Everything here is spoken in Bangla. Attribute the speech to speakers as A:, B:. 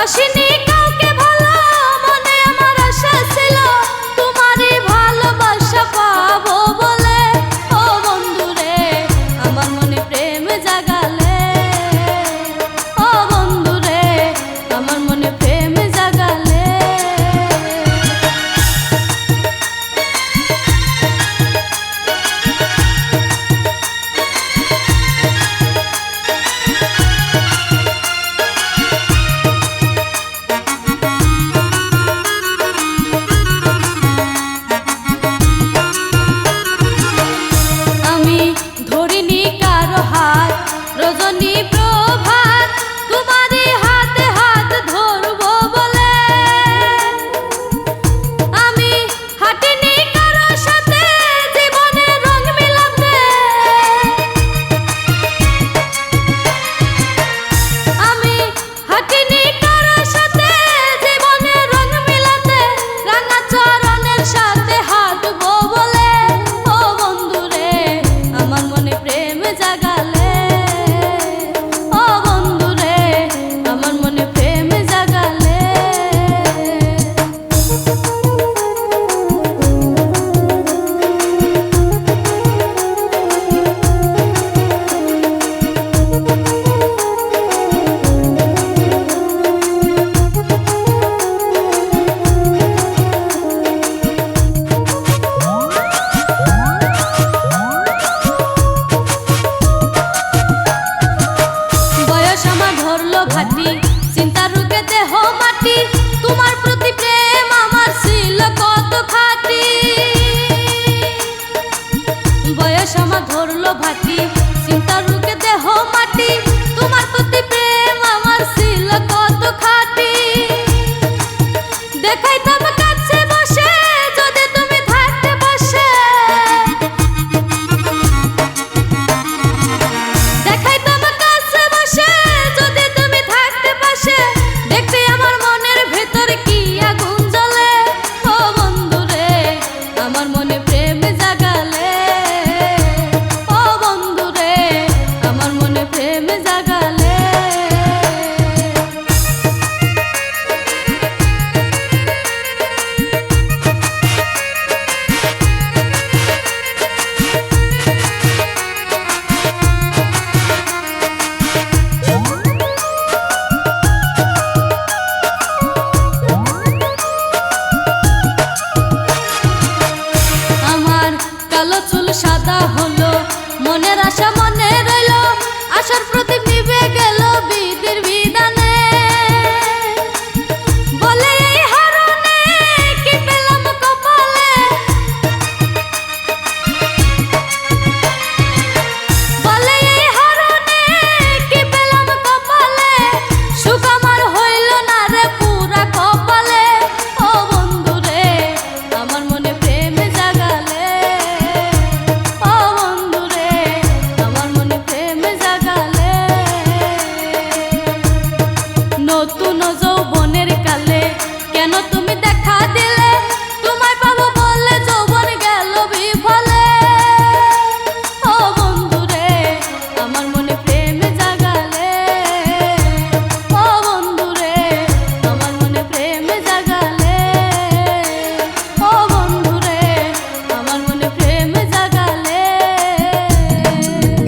A: বাসিনি কাউকে ভালো, মনে আমার আশা ছিল তোমারই ভালোবাসা পাবো বলে। ও বন্ধুরে আমার মনে প্রেম জাগালে, ও বন্ধুরে আমার মনে প্রেম জাগালে। রজনী প্রভাত তোমারই হাতে হাত ধরবো বলে, আমি হাঁটিনি কারো সাথে জীবনে রং মিলাতে, আমি হাঁটিনি কারো সাথে জীবনে রং মিলাতে, রাঙা চরণের সাথে হাঁটবো বলে। ও বন্ধুরে আমার মনে প্রেম জাগালে, চিন্তা রুকে দেহ মাটি তোমার